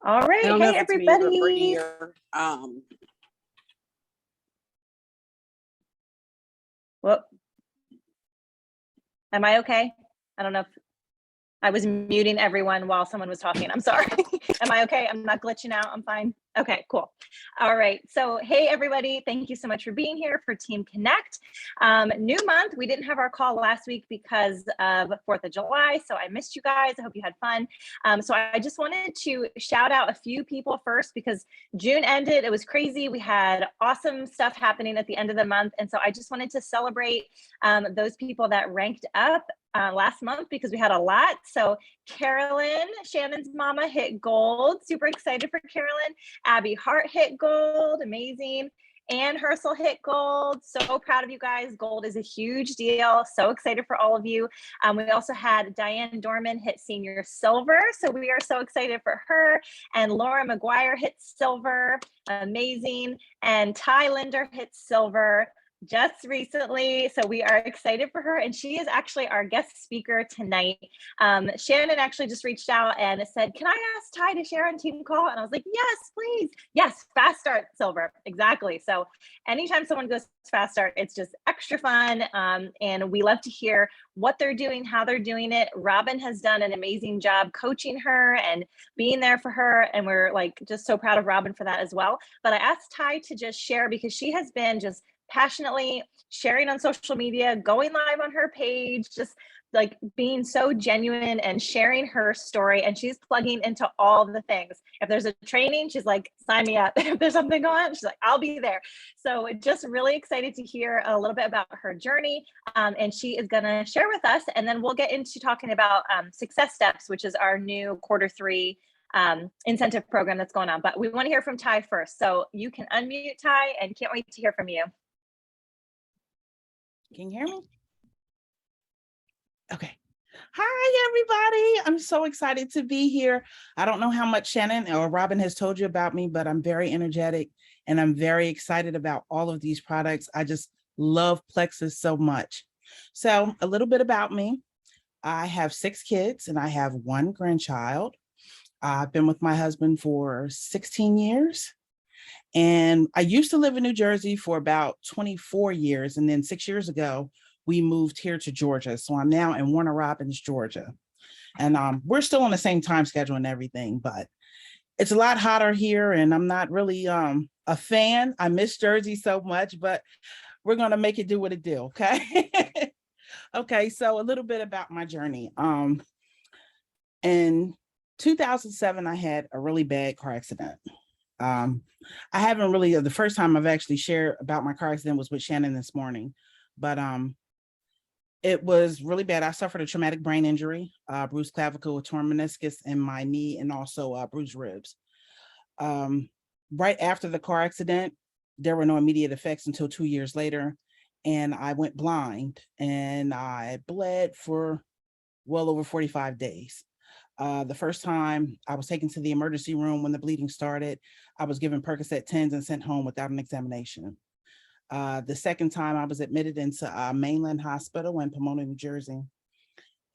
All right. I don't know Hey, if it's me or Brittany everybody. or Well, am I okay? I don't know if I was muting everyone while someone was talking. I'm sorry. Am I okay? I'm not glitching out. I'm fine. Okay, cool. All right. So, hey, everybody. Thank you so much for being here for Team Connect. New month. We didn't have our call last week because of 4th of July. So I missed you guys. I hope you had fun. So I just wanted to shout out a few people first because June ended. It was crazy. We had awesome stuff happening at the end of the month. And so I just wanted to celebrate those people that ranked up last month because we had a lot. So Carolyn, Shannon's mama, hit gold. Super excited for Carolyn. Abby Hart hit gold. Amazing. Ann Herschel hit gold. So proud of you guys. Gold is a huge deal. So excited for all of you. We also had Diane Dorman hit senior silver. So we are so excited for her. And Laura McGuire hit silver. Amazing. And Tai Linder hit silver just recently. So we are excited for her. And she is actually our guest speaker tonight. Shannon actually just reached out and said, can I ask Ty to share on Team Call? And I was like, yes, please. Yes, fast start silver. Exactly. So anytime someone goes fast start, it's just extra fun. And we love to hear what they're doing, how they're doing it. Robin has done an amazing job coaching her and being there for her. And we're like just so proud of Robin for that as well. But I asked Ty to just share because she has been just passionately sharing on social media, going live on her page, just like being so genuine and sharing her story. And she's plugging into all the things. If there's a training, she's like, sign me up. If there's something going on, she's like, I'll be there. So just really excited to hear a little bit about her journey. And she is going to share with us. And then we'll get into talking about Success Steps, which is our new Q3 incentive program that's going on. But we want to hear from Ty first. So you can unmute, Ty, and can't wait to hear from you. Can you hear me? Okay. Hi, everybody. I'm so excited to be here. I don't know how much Shannon or Robin has told you about me, but I'm very energetic and I'm very excited about all of these products. I just love Plexus so much. So a little bit about me. I have 6 kids and I have 1 grandchild. I've been with my husband for 16 years. And I used to live in New Jersey for about 24 years. And then 6 years ago, we moved here to Georgia. So I'm now in Warner Robins, Georgia. And we're still on the same time schedule and everything, but it's a lot hotter here and I'm not really a fan. I miss Jersey so much, but we're gonna make it do what it do, okay? Okay, so a little bit about my journey. In 2007, I had a really bad car accident. I haven't really, the first time I've actually shared about my car accident was with Shannon this morning, but it was really bad. I suffered a traumatic brain injury, bruised clavicle, torn meniscus in my knee, and also bruised ribs. Right after the car accident, there were no immediate effects until 2 years later, and I went blind and I bled for well over 45 days. The first time I was taken to the emergency room when the bleeding started, I was given Percocet 10s and sent home without an examination. The second time I was admitted into a mainland hospital in Pomona, New Jersey.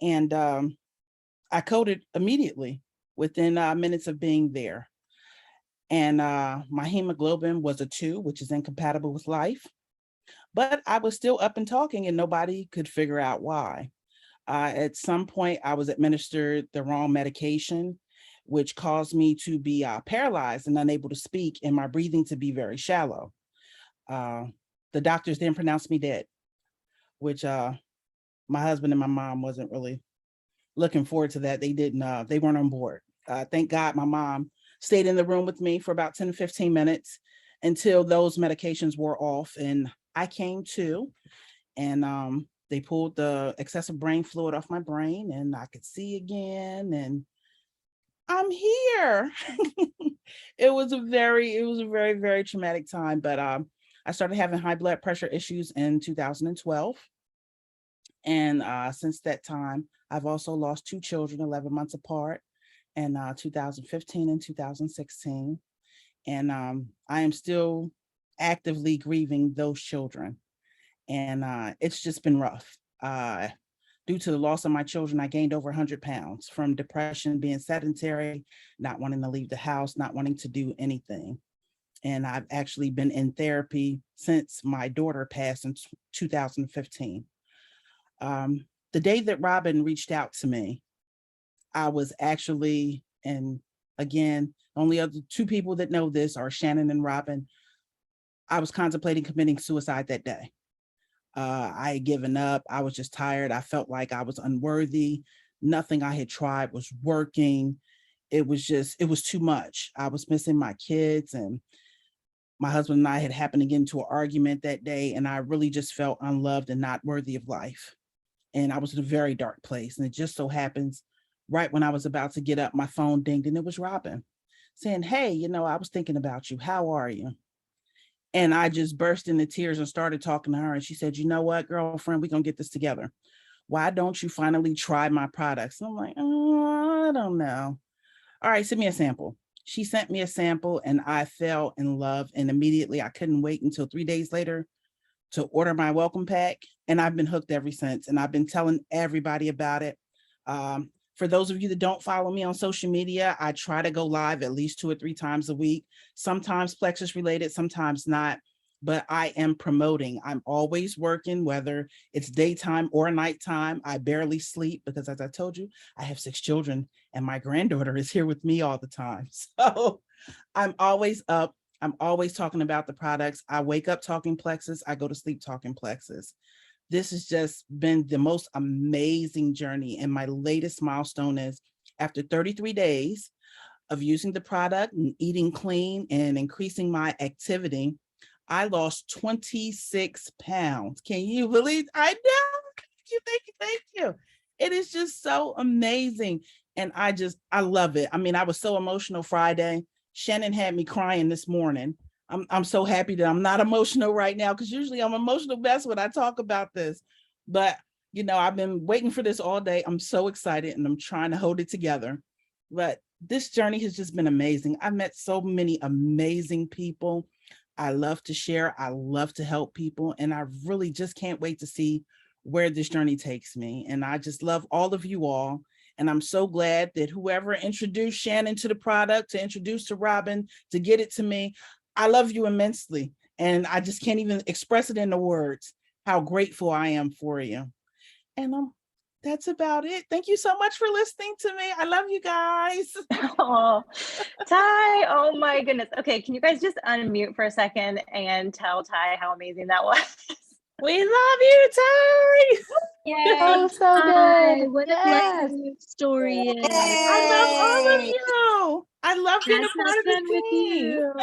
And I coded immediately within minutes of being there. And my hemoglobin was a 2, which is incompatible with life. But I was still up and talking and nobody could figure out why. At some point, I was administered the wrong medication, which caused me to be paralyzed and unable to speak and my breathing to be very shallow. The doctors then pronounced me dead, which my husband and my mom wasn't really looking forward to that. They weren't on board. Thank God my mom stayed in the room with me for about 10 to 15 minutes until those medications wore off and I came to, and they pulled the excessive brain fluid off my brain and I could see again and I'm here. It was a very, very traumatic time, but I started having high blood pressure issues in 2012. And since that time, I've also lost 2 children 11 months apart in 2015 and 2016. And I am still actively grieving those children. And it's just been rough. Due to the loss of my children, I gained over 100 pounds from depression, being sedentary, not wanting to leave the house, not wanting to do anything. And I've actually been in therapy since my daughter passed in 2015. The day that Robin reached out to me, I was actually, and again, only other two people that know this are Shannon and Robin. I was contemplating committing suicide that day. I had given up. I was just tired. I felt like I was unworthy. Nothing I had tried was working. It was too much. I was missing my kids, and my husband and I had happened to get into an argument that day, and I really just felt unloved and not worthy of life. And I was in a very dark place. And it just so happens, right when I was about to get up, my phone dinged, and it was Robin saying, "Hey, I was thinking about you. How are you?" And I just burst into tears and started talking to her. And she said, "You know what, girlfriend, we're going to get this together. Why don't you finally try my products?" And I'm like, "Oh, I don't know." "All right, send me a sample." She sent me a sample, and I fell in love. And immediately I couldn't wait until 3 days later to order my welcome pack. And I've been hooked ever since. And I've been telling everybody about it. For those of you that don't follow me on social media, I try to go live at least 2 or 3 times a week, sometimes plexus related, sometimes not. But I am promoting. I'm always working, whether it's daytime or nighttime. I barely sleep because, as I told you, I have 6 children and my granddaughter is here with me all the time. So I'm always up. I'm always talking about the products. I wake up talking plexus. I go to sleep talking plexus. This has just been the most amazing journey. And my latest milestone is, after 33 days of using the product and eating clean and increasing my activity, I lost 26 pounds. Can you believe? I know. Thank you. It is just so amazing. And I love it. I mean, I was so emotional Friday. Shannon had me crying this morning. I'm so happy that I'm not emotional right now, because usually I'm emotional best when I talk about this. But I've been waiting for this all day. I'm so excited and I'm trying to hold it together. But this journey has just been amazing. I've met so many amazing people. I love to share. I love to help people. And I really just can't wait to see where this journey takes me. And I just love all of you all. And I'm so glad that whoever introduced Shannon to the product, to introduce to Robin, to get it to me, I love you immensely. And I just can't even express it in the words, how grateful I am for you. And that's about it. Thank you so much for listening to me. I love you guys. Oh, Tai, oh my goodness. Okay, can you guys just unmute for a second and tell Tai how amazing that was? We love you, Tai. Yes, so good. what a Yes. blessing your story is. I love all of you. I love being Yes, a part of done this with team. you.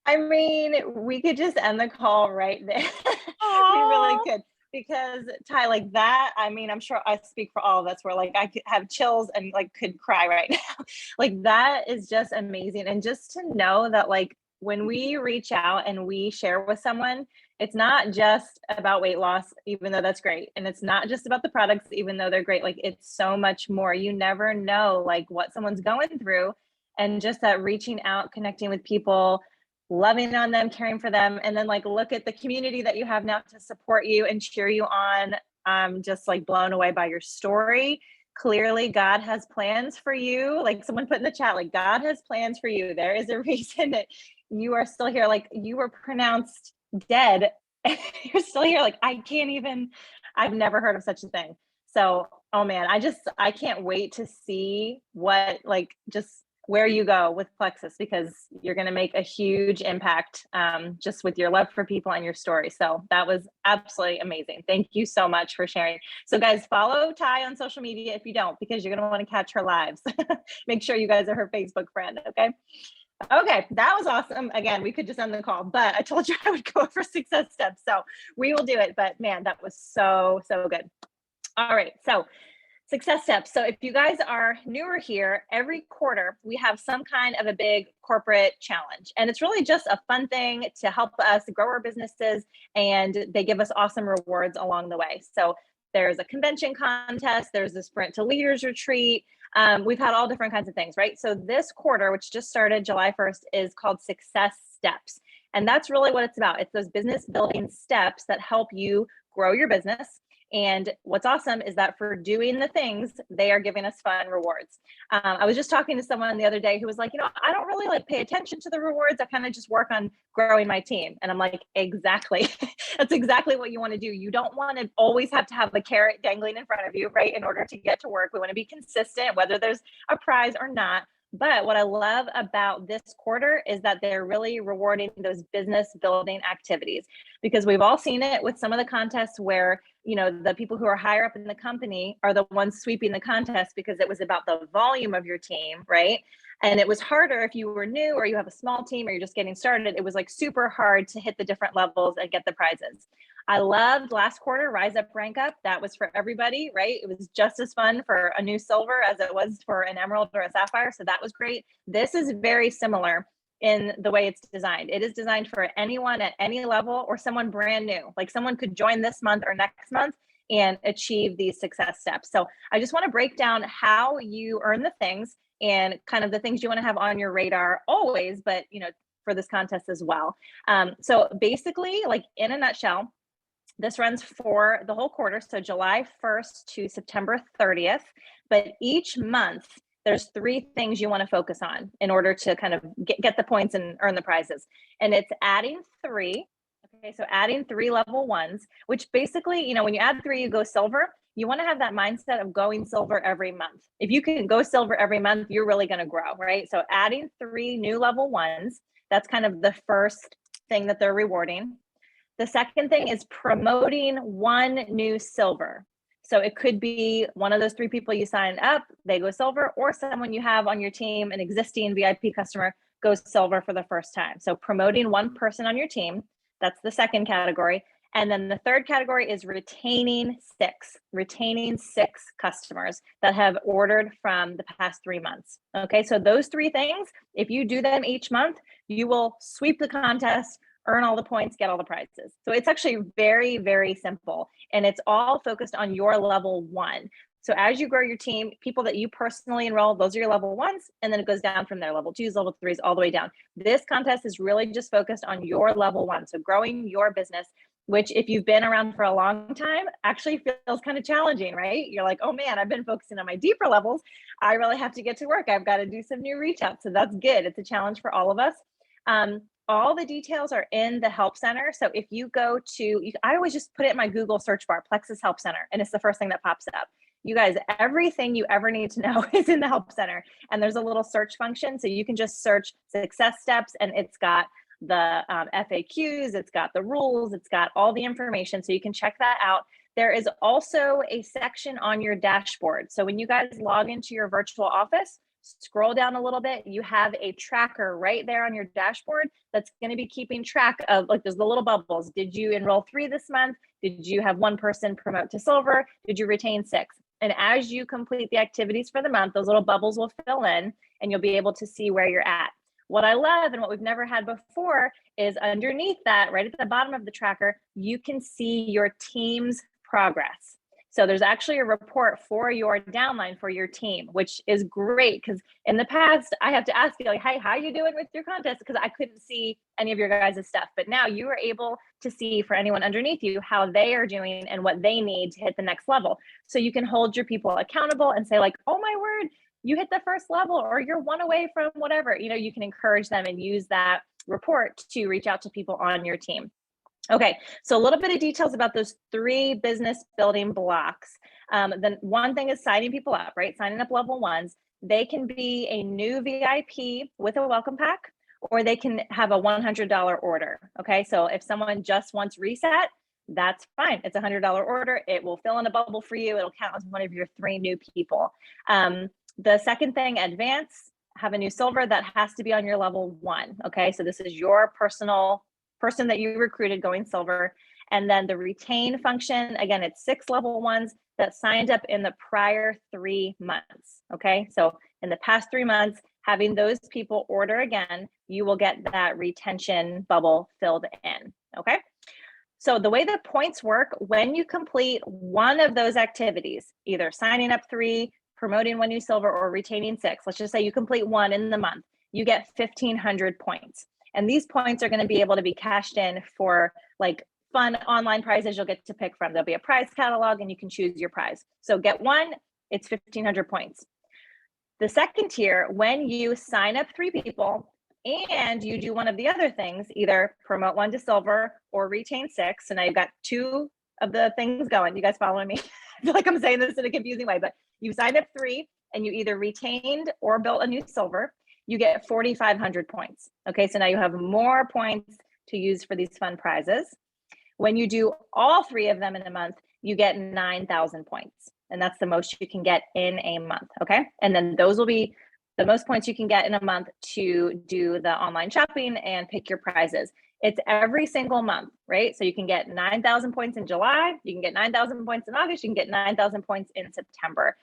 I mean, we could just end the call right there. We really could, because Tai, like that, I mean, I'm sure I speak for all of us, where like I could have chills and like could cry right now. Like that is just amazing. And just to know that like when we reach out and we share with someone, it's not just about weight loss, even though that's great. And it's not just about the products, even though they're great. Like it's so much more. You never know like what someone's going through. And just that reaching out, connecting with people, loving on them, caring for them, and then like look at the community that you have now to support you and cheer you on. I'm just like blown away by your story. Clearly God has plans for you. Like someone put in the chat, like God has plans for you. There is a reason that you are still here. Like you were pronounced dead. You're still here. Like I've never heard of such a thing. So, oh man, I can't wait to see what like just where you go with Plexus, because you're going to make a huge impact just with your love for people and your story. So that was absolutely amazing. Thank you so much for sharing. So guys, follow Tai on social media if you don't, because you're going to want to catch her lives. Make sure you guys are her Facebook friend. Okay, that was awesome. Again, we could just end the call, but I told you I would go over success steps. So we will do it. But man, that was so good. All right. So success steps. So if you guys are newer here, every quarter we have some kind of a big corporate challenge. And it's really just a fun thing to help us grow our businesses, and they give us awesome rewards along the way. So there's a convention contest, there's a sprint to leaders retreat. We've had all different kinds of things, right? So this quarter, which just started July 1st, is called Success Steps. And that's really what it's about. It's those business building steps that help you grow your business And what's awesome is that for doing the things, they are giving us fun rewards. I was just talking to someone the other day who was like, I don't really like pay attention to the rewards. I kind of just work on growing my team. And I'm like, exactly. That's exactly what you want to do. You don't want to always have to have a carrot dangling in front of you, right? In order to get to work, we want to be consistent, whether there's a prize or not. But what I love about this quarter is that they're really rewarding those business building activities, because we've all seen it with some of the contests where, the people who are higher up in the company are the ones sweeping the contest because it was about the volume of your team, right? And it was harder if you were new or you have a small team or you're just getting started. It was like super hard to hit the different levels and get the prizes. I loved last quarter, Rise Up, Rank Up. That was for everybody, right? It was just as fun for a new silver as it was for an emerald or a sapphire. So that was great. This is very similar in the way it's designed. It is designed for anyone at any level or someone brand new. Like someone could join this month or next month and achieve these success steps. So I just want to break down how you earn the things and kind of the things you want to have on your radar always, but for this contest as well. So basically, like in a nutshell, this runs for the whole quarter, so July 1st to September 30th. But each month, there's 3 things you want to focus on in order to kind of get the points and earn the prizes. And it's adding 3. Okay, so adding 3 level 1s, which basically, when you add 3, you go silver. You want to have that mindset of going silver every month. If you can go silver every month, you're really going to grow, right? So adding 3 new level 1s, that's kind of the first thing that they're rewarding. The second thing is promoting 1 new silver. So it could be one of those 3 people you sign up, they go silver, or someone you have on your team, an existing VIP customer, goes silver for the first time. So promoting 1 person on your team, that's the second category. And then the third category is retaining 6 customers that have ordered from the past 3 months. Okay, so those 3 things, if you do them each month, you will sweep the contest, earn all the points, get all the prizes. So it's actually very, very simple. And it's all focused on your level 1. So as you grow your team, people that you personally enroll, those are your level 1s. And then it goes down from there, level 2s, level 3s, all the way down. This contest is really just focused on your level 1. So growing your business, which if you've been around for a long time, actually feels kind of challenging, right? You're like, oh man, I've been focusing on my deeper levels. I really have to get to work. I've got to do some new reach outs. So that's good. It's a challenge for all of us. All the details are in the Help Center. So if you go to, I always just put it in my Google search bar, Plexus Help Center, and it's the first thing that pops up. You guys, everything you ever need to know is in the Help Center. And there's a little search function. So you can just search success steps and it's got the FAQs, it's got the rules, it's got all the information. So you can check that out. There is also a section on your dashboard. So when you guys log into your virtual office, scroll down a little bit, you have a tracker right there on your dashboard that's going to be keeping track of, like, there's the little bubbles. Did you enroll 3 this month? Did you have 1 person promote to silver? Did you retain 6? And as you complete the activities for the month, those little bubbles will fill in and you'll be able to see where you're at. What I love and what we've never had before is underneath that, right at the bottom of the tracker, you can see your team's progress. So there's actually a report for your downline for your team, which is great because in the past, I have to ask you, like, hey, how are you doing with your contest? Because I couldn't see any of your guys' stuff. But now you are able to see for anyone underneath you how they are doing and what they need to hit the next level. So you can hold your people accountable and say, like, oh my word, you hit the first level or you're 1 away from whatever. You can encourage them and use that report to reach out to people on your team. Okay, so a little bit of details about those 3 business building blocks. Then one thing is signing people up, right? Signing up level 1s. They can be a new VIP with a welcome pack, or they can have a $100 order. Okay, so if someone just wants reset, that's fine. It's a $100 order. It will fill in a bubble for you. It'll count as one of your 3 new people. The second thing, advance, have a new silver that has to be on your level 1. Okay, so this is your personal person that you recruited going silver. And then the retain function, again, it's 6 level 1s that signed up in the prior 3 months. Okay, so in the past 3 months, having those people order again, you will get that retention bubble filled in. Okay, so the way the points work, when you complete one of those activities, either signing up 3, promoting 1 new silver, or retaining 6, let's just say you complete 1 in the month, you get 1,500 points. And these points are going to be able to be cashed in for like fun online prizes you'll get to pick from. There'll be a prize catalog and you can choose your prize. So get one, it's 1,500 points. The second tier, when you sign up 3 people and you do one of the other things, either promote 1 to silver or retain 6. So now you've got 2 of the things going. You guys following me? I feel like I'm saying this in a confusing way, but you signed up 3 and you either retained or built a new silver, you get 4,500 points. Okay, so now you have more points to use for these fun prizes. When you do all 3 of them in a month, you get 9,000 points. And that's the most you can get in a month. Okay. And then those will be the most points you can get in a month to do the online shopping and pick your prizes. It's every single month, right? So you can get 9,000 points in July, you can get 9,000 points in August, you can get 9,000 points in September.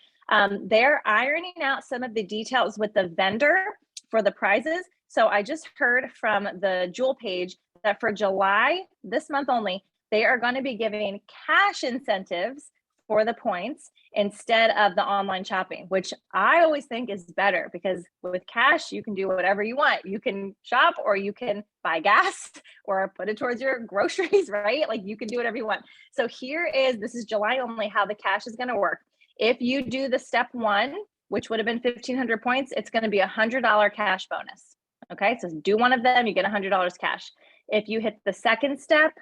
They're ironing out some of the details with the vendor for the prizes. So I just heard from the Jewel page that for July, this month only, they are going to be giving cash incentives for the points instead of the online shopping, which I always think is better because with cash, you can do whatever you want. You can shop or you can buy gas or put it towards your groceries, right? Like you can do whatever you want. So this is July only, how the cash is going to work. If you do the step 1, which would have been 1,500 points, it's going to be $100 cash bonus. Okay, so do one of them, you get $100 cash. If you hit the second step,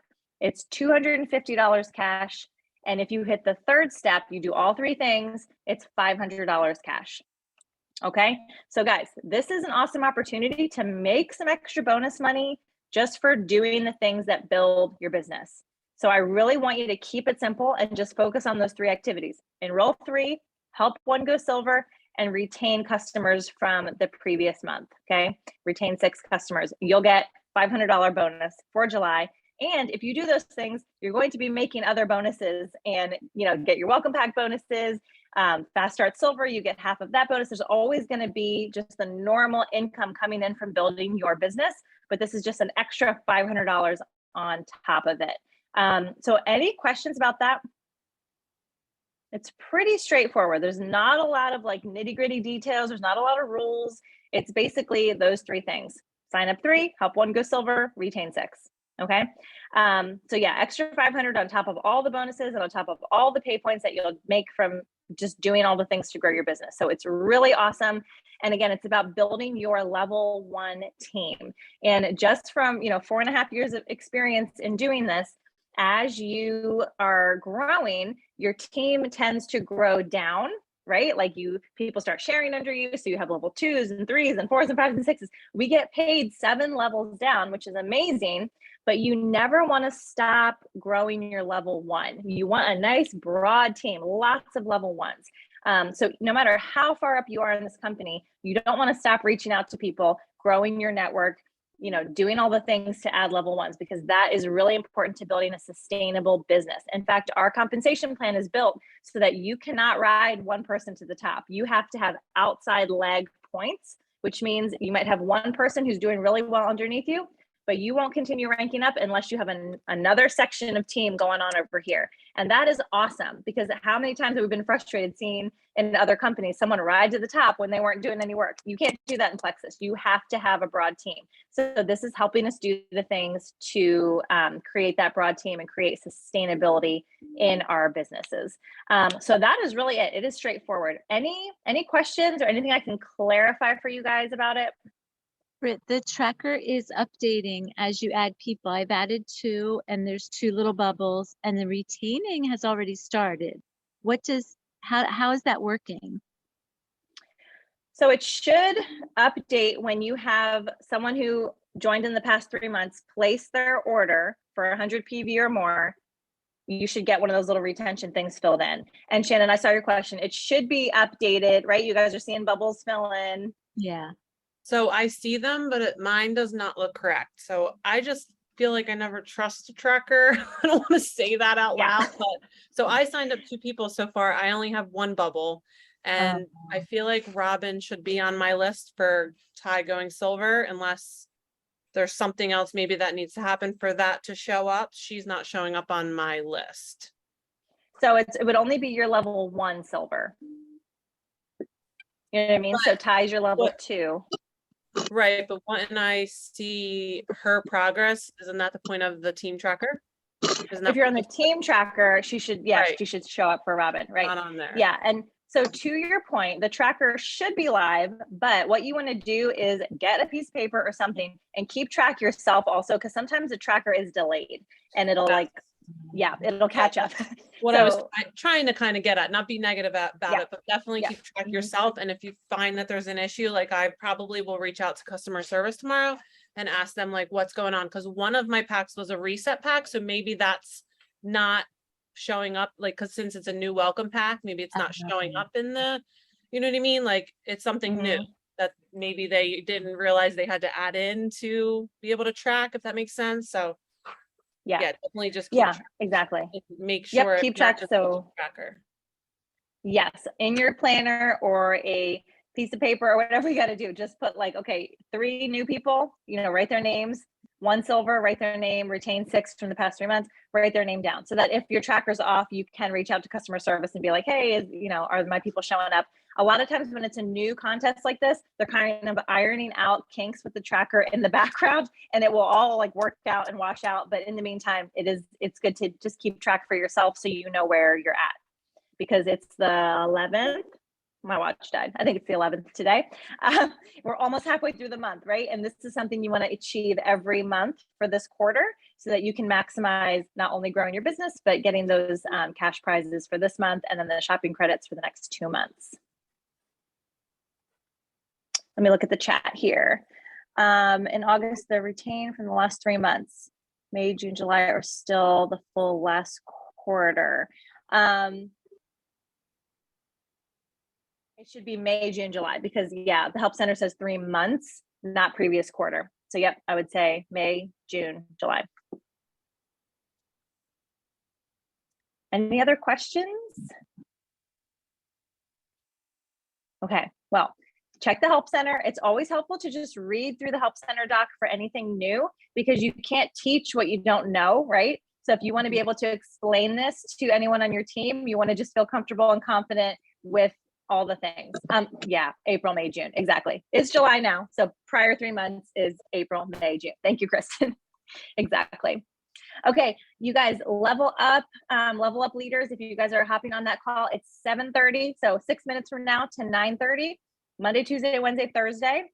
it's $250 cash. And if you hit the third step, you do all 3 things, it's $500 cash. Okay, so guys, this is an awesome opportunity to make some extra bonus money just for doing the things that build your business. So I really want you to keep it simple and just focus on those 3 activities. Enroll 3, help 1 go silver, and retain customers from the previous month. Okay, retain 6 customers. You'll get $500 bonus for July. And if you do those things, you're going to be making other bonuses and, get your welcome pack bonuses, fast start silver, you get half of that bonus. There's always going to be just the normal income coming in from building your business, but this is just an extra $500 on top of it. So any questions about that? It's pretty straightforward. There's not a lot of like nitty gritty details. There's not a lot of rules. It's basically those 3 things. Sign up 3, help 1 go silver, retain 6. Okay. So yeah, extra 500 on top of all the bonuses and on top of all the pay points that you'll make from just doing all the things to grow your business. So it's really awesome. And again, it's about building your level 1 team. And just from, 4.5 years of experience in doing this, as you are growing, your team tends to grow down, right? Like people start sharing under you. So you have level 2s and 3s and 4s and 5s and 6s. We get paid 7 levels down, which is amazing. But you never want to stop growing your level 1. You want a nice broad team, lots of level 1s. So no matter how far up you are in this company, you don't want to stop reaching out to people, growing your network, doing all the things to add level 1s, because that is really important to building a sustainable business. In fact, our compensation plan is built so that you cannot ride one person to the top. You have to have outside leg points, which means you might have one person who's doing really well underneath you, but you won't continue ranking up unless you have another section of team going on over here. And that is awesome, because how many times have we been frustrated seeing in other companies someone ride to the top when they weren't doing any work? You can't do that in Plexus. You have to have a broad team. So this is helping us do the things to create that broad team and create sustainability in our businesses. So that is really it. It is straightforward. Any questions or anything I can clarify for you guys about it? Britt, the tracker is updating as you add people. I've added 2 and there's 2 little bubbles, and the retaining has already started. How is that working? So it should update when you have someone who joined in the past 3 months place their order for 100 PV or more. You should get one of those little retention things filled in. And Shannon, I saw your question. It should be updated, right? You guys are seeing bubbles fill in. Yeah. So I see them, but mine does not look correct. So I just feel like I never trust a tracker. I don't want to say that out loud, but so I signed up 2 people so far. I only have 1 bubble, and I feel like Robin should be on my list for Tai going silver, unless there's something else maybe that needs to happen for that to show up. She's not showing up on my list. So it would only be your level 1 silver. You know what I mean? So Tai's your level 2. Right, but when I see her progress, isn't that the point of the team tracker? Isn't If that you're on the what team tracker, she should, yeah, Right. she should show up for Robin, right? not on there? Yeah, and so to your point, the tracker should be live, but what you want to do is get a piece of paper or something and keep track yourself also, because sometimes the tracker is delayed and it'll like, yeah, it'll catch up. What I was So, trying to kind of get at, not be negative about Yeah. it, but definitely Yeah. keep track Mhm. yourself. And if you find that there's an issue, like I probably will reach out to customer service tomorrow and ask them like what's going on. Cause one of my packs was a reset pack. So maybe that's not showing up, like, cause since it's a new welcome pack, maybe it's not showing up in the, you know what I mean? Like it's something new that maybe they didn't realize they had to add in to be able to track, if that makes sense. So yeah, yeah, definitely just keep yeah, track. exactly. Make Yep, sure keep it's not track, just a so- tracker. Yes, in your planner or a piece of paper or whatever you got to do, just put like, okay, 3 new people, write their names, 1 silver, write their name, retain 6 from the past 3 months, write their name down so that if your tracker's off, you can reach out to customer service and be like, hey, are my people showing up? A lot of times when it's a new contest like this, they're kind of ironing out kinks with the tracker in the background and it will all like work out and wash out. But in the meantime, it's good to just keep track for yourself so you know where you're at. Because it's the 11th. My watch died. I think it's the 11th today. We're almost halfway through the month, right? And this is something you want to achieve every month for this quarter so that you can maximize not only growing your business, but getting those cash prizes for this month and then the shopping credits for the next 2 months. Let me look at the chat here. In August, the retain from the last 3 months, May, June, July, are still the full last quarter. It should be May, June, July, because yeah, the Help Center says 3 months, not previous quarter. So yep, I would say May, June, July. Any other questions? Okay, well, check the Help Center. It's always helpful to just read through the Help Center doc for anything new because you can't teach what you don't know, right? So if you want to be able to explain this to anyone on your team, you want to just feel comfortable and confident with all the things. Yeah, April, May, June, exactly. It's July now. So prior 3 months is April, May, June. Thank you, Kristen. Exactly. Okay, you guys level up leaders. If you guys are hopping on that call, it's 7:30. So 6 minutes from now to 9:30, Monday, Tuesday, Wednesday, Thursday.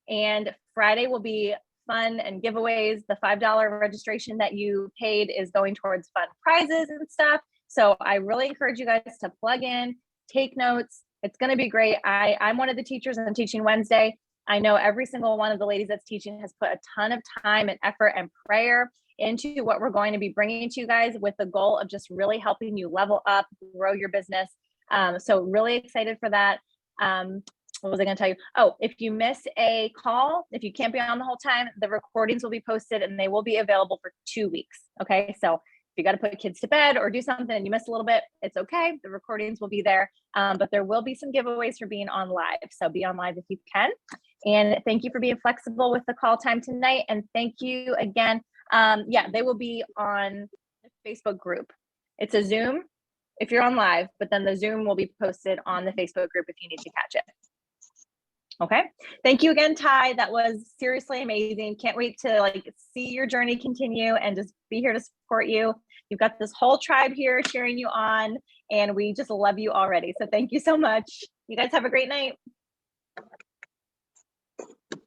And Friday will be fun and giveaways. The $5 registration that you paid is going towards fun prizes and stuff. So I really encourage you guys to plug in, take notes. It's going to be great. I'm one of the teachers and I'm teaching Wednesday. I know every single one of the ladies that's teaching has put a ton of time and effort and prayer into what we're going to be bringing to you guys with the goal of just really helping you level up, grow your business. So really excited for that. What was I going to tell you? Oh, if you miss a call, if you can't be on the whole time, the recordings will be posted and they will be available for 2 weeks. Okay. So if you got to put kids to bed or do something and you miss a little bit, it's okay. The recordings will be there. But there will be some giveaways for being on live. So be on live if you can. And thank you for being flexible with the call time tonight. And thank you again. Yeah, they will be on the Facebook group. It's a Zoom if you're on live, but then the Zoom will be posted on the Facebook group if you need to catch it. Okay. Thank you again, Tai. That was seriously amazing. Can't wait to see your journey continue and just be here to support you. You've got this whole tribe here cheering you on and we just love you already. So thank you so much. You guys have a great night.